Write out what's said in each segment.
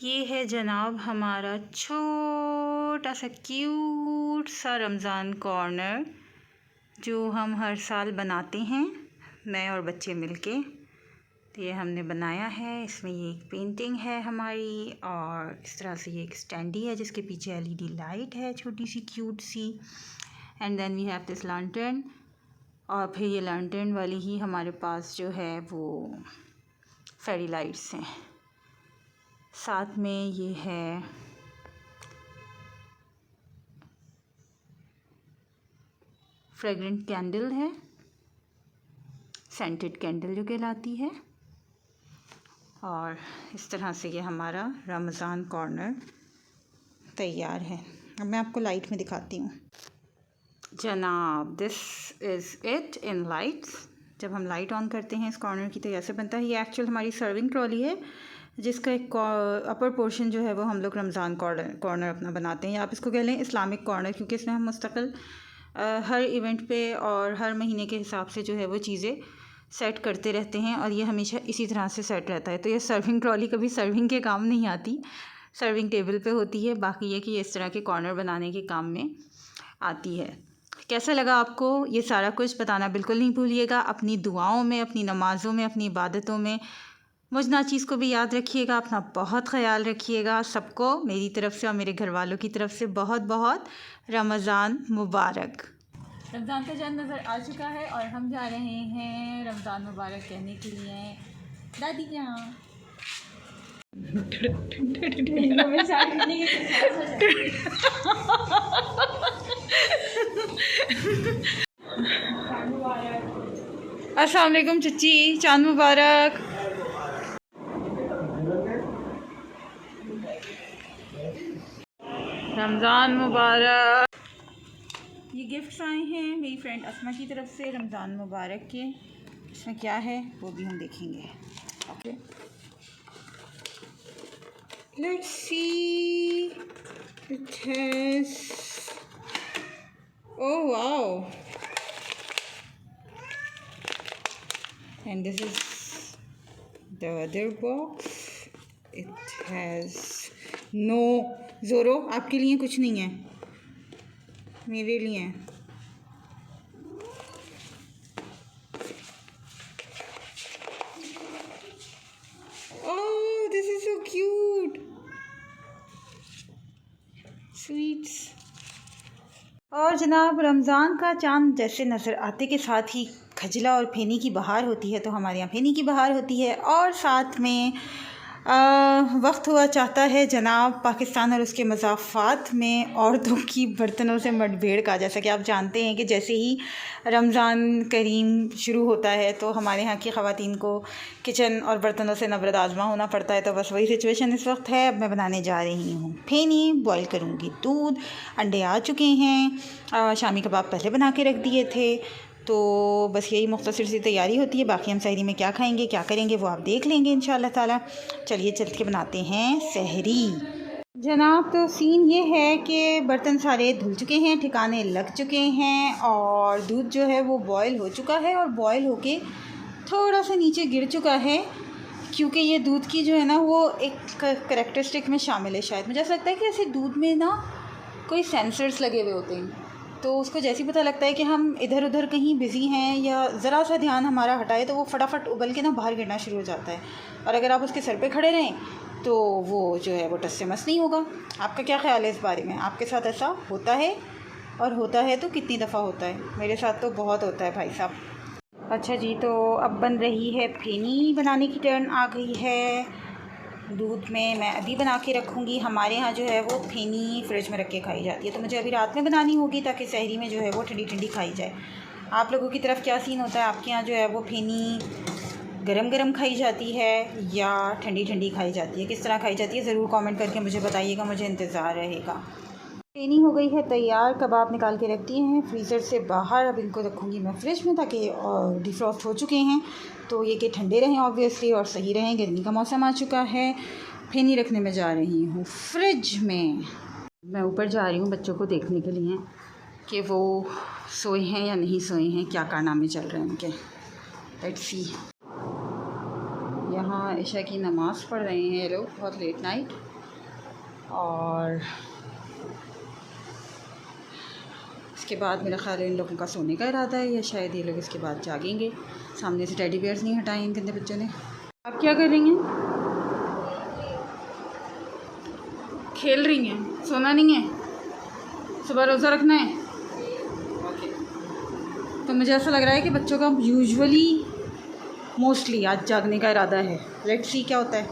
ये है जनाब हमारा छोटा सा क्यूट सा रमज़ान कॉर्नर जो हम हर साल बनाते हैं, मैं और बच्चे मिलके। तो ये हमने बनाया है। इसमें ये एक पेंटिंग है हमारी और इस तरह से ये एक स्टैंडी है जिसके पीछे एलईडी लाइट है छोटी सी क्यूट सी। And then we have this lantern और फिर ये लैंटर्न वाली ही हमारे पास जो है वो फेरी लाइट्स हैं। साथ में ये है फ्रेगरेंट कैंडल है, सेंटेड कैंडल जो कहलाती है। और इस तरह से ये हमारा रमज़ान कॉर्नर तैयार है। अब मैं आपको लाइट में दिखाती हूँ जनाब। This is it in lights. जब हम लाइट ऑन करते हैं इस कॉर्नर की तो ऐसे बनता है। ये एक्चुअल हमारी सर्विंग ट्रॉली है जिसका एक अपर पोर्शन जो है वो हम लोग रमज़ान कॉर्नर अपना बनाते हैं, या आप इसको कह लें इस्लामिक कॉर्नर, क्योंकि इसमें हम मुस्तकिल हर इवेंट पे और हर महीने के हिसाब से जो है वो चीज़ें सेट करते रहते हैं और ये हमेशा इसी तरह से सेट रहता है। तो ये सर्विंग ट्रॉली कभी सर्विंग के काम नहीं आती, सर्विंग टेबल पे होती है। बाकी ये कि ये इस तरह के कॉर्नर बनाने के काम में आती है। कैसा लगा आपको ये सारा कुछ बताना बिल्कुल नहीं भूलिएगा। अपनी दुआओं में, अपनी नमाज़ों में, अपनी इबादतों में मुझ नाचीज़ को भी याद रखिएगा। अपना बहुत ख़याल रखिएगा। सबको मेरी तरफ़ से और मेरे घर वालों की तरफ से बहुत बहुत रमज़ान मुबारक। रमज़ान का चाँद नज़र आ चुका है और हम जा रहे हैं रमज़ान मुबारक कहने के लिए। दादी जान अस्सलाम वालेकुम चच्ची, चाँद मुबारक। रमज़ान मुबारक। ये गिफ्ट्स आए हैं मेरी फ्रेंड अस्मा की तरफ से रमज़ान मुबारक के। इसमें क्या है वो भी हम देखेंगे। Okay, let's see. It has, oh wow, and this is the other box. It has no zero, आपके लिए कुछ नहीं है, मेरे लिए है। Oh this is so cute, sweets. और जनाब रमज़ान का चाँद जैसे नज़र आते के साथ ही खजला और फेनी की बहार होती है, तो हमारे यहाँ फेनी की बहार होती है। और साथ में वक्त हुआ चाहता है जनाब पाकिस्तान और उसके मज़ाफ़ात में औरतों की बर्तनों से मुठभेड़ का। जैसा कि आप जानते हैं कि जैसे ही रमज़ान करीम शुरू होता है तो हमारे यहाँ की ख़वातीन को किचन और बर्तनों से नबरद आज़मा होना पड़ता है। तो बस वही सिचुएशन इस वक्त है। अब मैं बनाने जा रही हूँ फेनी, बॉयल करूँगी दूध, अंडे आ चुके हैं, शामी कबाब पहले बना के रख दिए थे। तो बस यही मुख्तसर सी तैयारी होती है। बाकी हम सहरी में क्या खाएंगे क्या करेंगे वो आप देख लेंगे इंशाअल्लाह ताला। चलिए चल के बनाते हैं सहरी जनाब। तो सीन ये है कि बर्तन सारे धुल चुके हैं, ठिकाने लग चुके हैं और दूध जो है वो बॉयल हो चुका है और बॉयल होके थोड़ा सा नीचे गिर चुका है, क्योंकि ये दूध की जो है ना वो एक करैक्टरिस्टिक में शामिल है। शायद मुझे ऐसा लगता है कि ऐसे दूध में ना कोई सेंसर्स लगे हुए होते हैं, तो उसको जैसे ही पता लगता है कि हम इधर उधर कहीं बिज़ी हैं या ज़रा सा ध्यान हमारा हटाए तो वो फटाफट उबल के ना बाहर गिरना शुरू हो जाता है। और अगर आप उसके सर पे खड़े रहें तो वो जो है वो टस से मस नहीं होगा। आपका क्या ख्याल है इस बारे में? आपके साथ ऐसा होता है? और होता है तो कितनी दफ़ा होता है? मेरे साथ तो बहुत होता है भाई साहब। अच्छा जी, तो अब बन रही है फेनी, बनाने की टर्न आ गई है। दूध में मैं अभी बना के रखूँगी। हमारे यहाँ जो है वो फेनी फ्रिज में रख के खाई जाती है, तो मुझे अभी रात में बनानी होगी ताकि सहरी में जो है वो ठंडी ठंडी खाई जाए। आप लोगों की तरफ क्या सीन होता है? आपके यहाँ जो है वो फेनी गरम गरम खाई जाती है या ठंडी ठंडी खाई जाती है? किस तरह खाई जाती है ज़रूर कमेंट करके मुझे बताइएगा, मुझे इंतज़ार रहेगा। फेनी हो गई है तैयार, कबाब निकाल के रख दिए हैं फ्रीज़र से बाहर। अब इनको रखूँगी मैं फ्रिज में ताकि डिफ्रॉस्ट हो चुके हैं तो ये कि ठंडे रहें ऑब्वियसली और सही रहें। गर्मी का मौसम आ चुका है। फेनी रखने में जा रही हूँ फ्रिज में। मैं ऊपर जा रही हूँ बच्चों को देखने के लिए कि वो सोए हैं या नहीं सोए हैं, क्या कारनामे चल रहे हैं उनके। Let's see. यहाँ इशा की नमाज़ पढ़ रहे हैं ये लोग, बहुत लेट नाइट। और इसके बाद मेरा ख्याल है इन लोगों का सोने का इरादा है, या शायद ये लोग इसके बाद जागेंगे। सामने से टेडी बियर्स नहीं हटाए इन गंदे बच्चों ने। आप क्या कर रही हैं? खेल रही हैं? सोना नहीं है? सुबह रोज़ा रखना है? ओके। तो मुझे ऐसा लग रहा है कि बच्चों का मोस्टली आज जागने का इरादा है। लेट्स सी क्या होता है।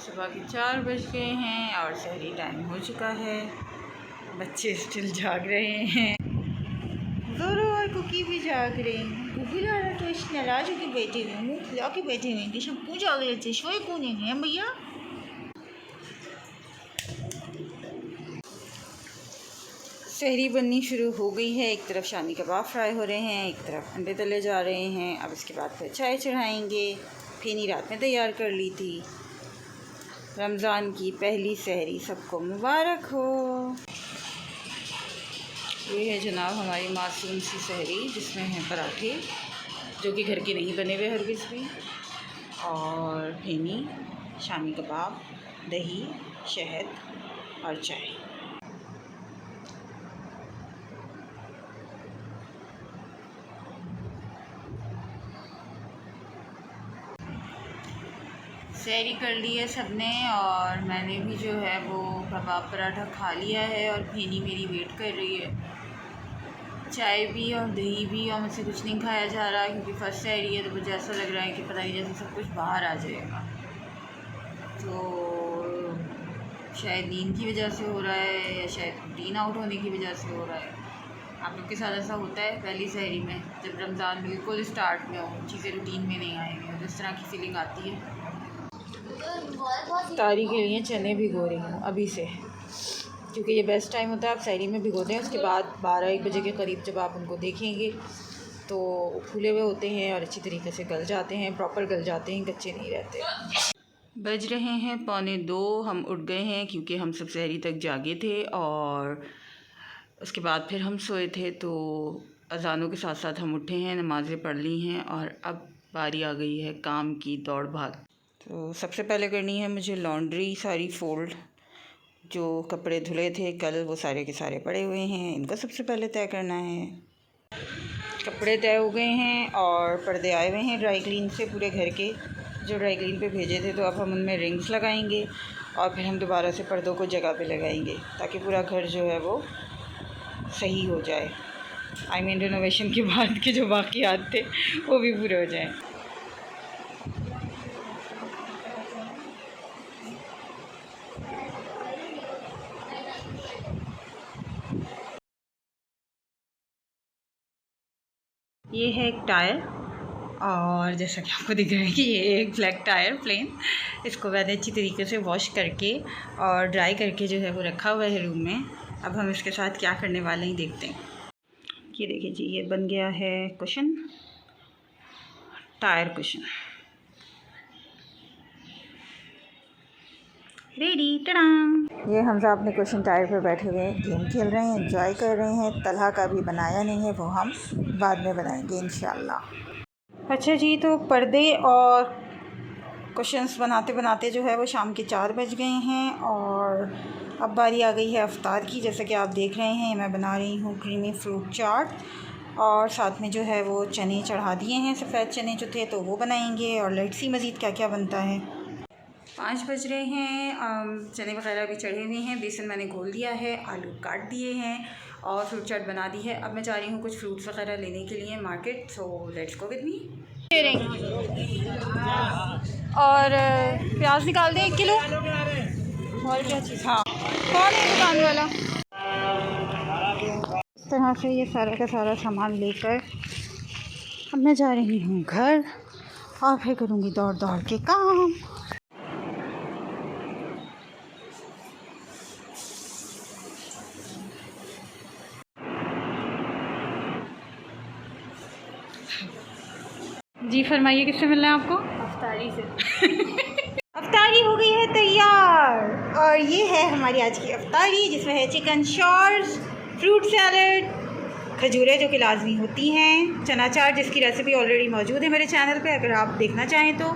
सुबह के 4 बज गए हैं और सहरी टाइम हो चुका है। बच्चे स्टिल जाग रहे हैं। ज़ोरो और कुकी भी जाग रहे हैं। कुकी लारा तो इस नाराज होकर बैठे हुए हैं, मुँह फुला के बैठे हुए हैं। सब क्यों जाग रहे थे? सोए क्यों नहीं हैं भैया? सहरी बननी शुरू हो गई है। एक तरफ शामी कबाब फ्राई हो रहे हैं, एक तरफ अंडे तले जा रहे हैं। अब इसके बाद फिर चाय चढ़ाएंगे। फेनी रात में तैयार कर ली थी। रमज़ान की पहली सहरी सबको मुबारक हो। ये है जनाब हमारी मासूम सी सहरी, जिसमें हैं पराठे जो कि घर के नहीं बने हुए हरगिज़ भी, और फेनी, शामी कबाब, दही, शहद और चाय। सहरी कर ली है सबने, और मैंने भी जो है वो कबाब पराठा खा लिया है, और फेनी मेरी वेट कर रही है। चाय भी और दही भी, और मुझसे कुछ नहीं खाया जा रहा क्योंकि फर्स्ट सहरी है। तो मुझे ऐसा लग रहा है कि पता नहीं जैसे सब कुछ बाहर आ जाएगा। तो शायद नींद की वजह से हो रहा है, या शायद रूटीन आउट होने की वजह से हो रहा है। आप लोग के साथ ऐसा होता है पहली सहरी में, जब रमज़ान बिल्कुल स्टार्ट में हो, चीज़ें रूटीन में नहीं आएंगी, तो इस तरह की फीलिंग आती है। तारी के लिए चने भिगो रही हूँ अभी से, क्योंकि ये बेस्ट टाइम होता है। आप सहरी में भिगो दें, उसके बाद 12-1 बजे के करीब जब आप उनको देखेंगे तो फूले हुए होते हैं और अच्छी तरीके से गल जाते हैं, प्रॉपर गल जाते हैं, कच्चे नहीं रहते। बज रहे हैं 1:45। हम उठ गए हैं क्योंकि हम सब सहरी तक जागे थे, और उसके बाद फिर हम सोए थे। तो अज़ानों के साथ साथ हम उठे हैं, नमाज़ें पढ़ ली हैं, और अब बारी आ गई है काम की, दौड़ भाग। तो सबसे पहले करनी है मुझे लॉन्ड्री सारी फ़ोल्ड। जो कपड़े धुले थे कल वो सारे के सारे पड़े हुए हैं, इनको सबसे पहले तय करना है। कपड़े तय हो गए हैं और पर्दे आए हुए हैं ड्राई क्लीन से पूरे घर के, जो ड्राई क्लीन पे भेजे थे। तो अब हम उनमें रिंग्स लगाएंगे और फिर हम दोबारा से पर्दों को जगह पे लगाएंगे, ताकि पूरा घर जो है वो सही हो जाए। आई मीन रिनोवेशन के बाद के जो बाकियात थे वो भी पूरे हो जाएँ। ये है एक टायर, और जैसा कि आपको दिख रहा है कि ये एक ब्लैक टायर प्लेन। इसको मैंने अच्छी तरीके से वॉश करके और ड्राई करके जो है वो रखा हुआ है रूम में। अब हम इसके साथ क्या करने वाले हैं देखते हैं। ये देखिए जी, ये बन गया है कुशन, टायर कुशन रेडी। टड़ाम! ये हमजा अपने कुशन टायर पर बैठे हुए हैं, गेम खेल रहे हैं, एंजॉय कर रहे हैं। तलहा का भी बनाया नहीं है, वो हम बाद में बनाएंगे इंशाल्लाह। अच्छा जी, तो पर्दे और कुशन्स बनाते बनाते जो है वो शाम के 4 बज गए हैं, और अब बारी आ गई है अफ्तार की। जैसा कि आप देख रहे हैं, मैं बना रही हूँ क्रीमी फ्रूट चाट, और साथ में जो है वो चने चढ़ा दिए हैं, सफ़ेद चने जो थे तो वो बनाएंगे। और लेट्स सी मज़ीद क्या क्या बनता है। 5 बज रहे हैं, चने वगैरह भी चढ़े हुए हैं, बेसन मैंने घोल दिया है, आलू काट दिए हैं और फ्रूट चाट बना दी है। अब मैं जा रही हूँ कुछ फ्रूट्स वगैरह लेने के लिए market, so let's go with me. और प्याज निकाल दें 1 किलो। और क्या चीज़? हाँ, कौन है दुकान वाला? इस तरह से ये सारा का सारा सामान लेकर अब मैं जा रही हूँ घर, और फिर करूँगी दौड़ दौड़ के काम। जी फरमाइए, किससे मिलना है आपको? अफ्तारी से। अफ्तारी हो गई है तैयार, और ये है हमारी आज की अफ्तारी, जिसमें है चिकन शॉर्ट्स, फ्रूट सैलड, खजूरें जो कि लाजमी होती हैं, चना चाट जिसकी रेसिपी ऑलरेडी मौजूद है मेरे चैनल पे, अगर आप देखना चाहें तो।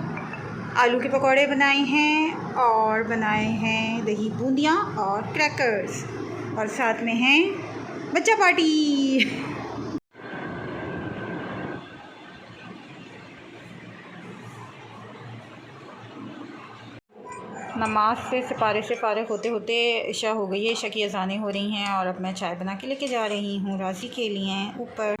आलू के पकौड़े बनाए हैं और बनाए हैं दही बूंदियाँ और क्रैकर्स, और साथ में हैं बच्चा पार्टी। नमाज से सिपारे से फ़ारिग होते होते इशा हो गई है, इशा की अज़ानें हो रही हैं और अब मैं चाय बना के लेके जा रही हूँ राज़ी के लिए ऊपर।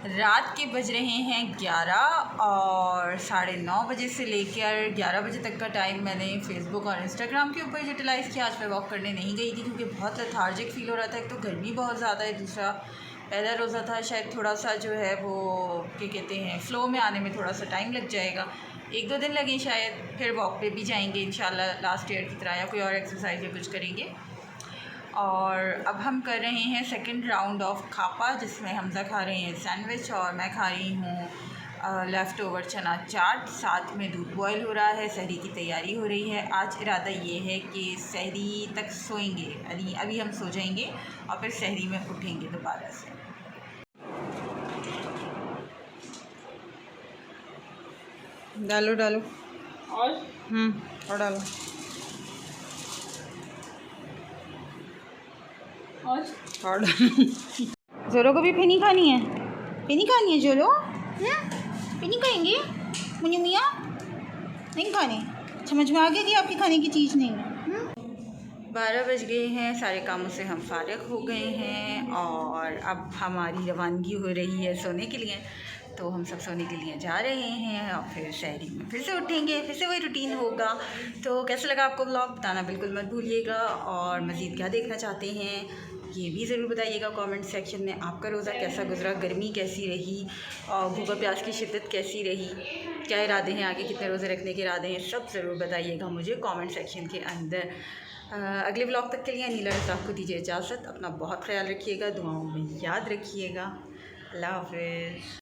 रात के बज रहे हैं 11 और 9:30 बजे से लेकर 11 बजे तक का टाइम मैंने फ़ेसबुक और इंस्टाग्राम के ऊपर यूटिलाइज़ किया। आज मैं वॉक करने नहीं गई थी क्योंकि बहुत लेथार्जिक फ़ील हो रहा था। एक तो गर्मी बहुत ज़्यादा है, दूसरा पहला रोज़ा था, शायद थोड़ा सा जो है वो क्या कहते हैं फ़्लो में आने में थोड़ा सा टाइम लग जाएगा, 1-2 दिन लगे शायद। फिर वॉक पे भी जाएंगे इंशाल्लाह लास्ट ईयर की तरह, या कोई और एक्सरसाइज या कुछ करेंगे। और अब हम कर रहे हैं सेकंड राउंड ऑफ खापा, जिसमें हमज़ा खा रहे हैं सैंडविच और मैं खा रही हूँ लेफ़्ट ओवर चना चाट, साथ में दूध बॉयल हो रहा है, सहरी की तैयारी हो रही है। आज इरादा ये है कि सहरी तक सोएंगे, यानी अभी हम सो जाएंगे और फिर सहरी में उठेंगे दोबारा से। डालो डालो और डालो और जोरो को भी फेनी खानी है, फेनी खानी है जोरो, फेनी खाएंगे मुझे मियाँ नहीं खाने, समझ में आ गया कि आपकी खाने की चीज़ नहीं है। 12 बज गए हैं, सारे कामों से हम फारिग हो गए हैं और अब हमारी रवानगी हो रही है सोने के लिए। तो हम सब सोने के लिए जा रहे हैं और फिर शहरी में फिर से उठेंगे, फिर से वही रूटीन होगा। तो कैसा लगा आपको व्लॉग बताना बिल्कुल मत भूलिएगा, और मज़ीद क्या देखना चाहते हैं ये भी ज़रूर बताइएगा कमेंट सेक्शन में। आपका रोज़ा कैसा गुजरा, गर्मी कैसी रही और भूखा प्यास की शिद्दत कैसी रही, क्या इरादे हैं आगे, कितने रोज़े रखने के इरादे हैं, सब ज़रूर बताइएगा मुझे कमेंट सेक्शन के अंदर। अगले व्लॉग तक के लिए नीला रज़ाक को दीजिए इजाज़त। अपना बहुत ख्याल रखिएगा, दुआओं में याद रखिएगा। अल्लाह हाफ़िज़।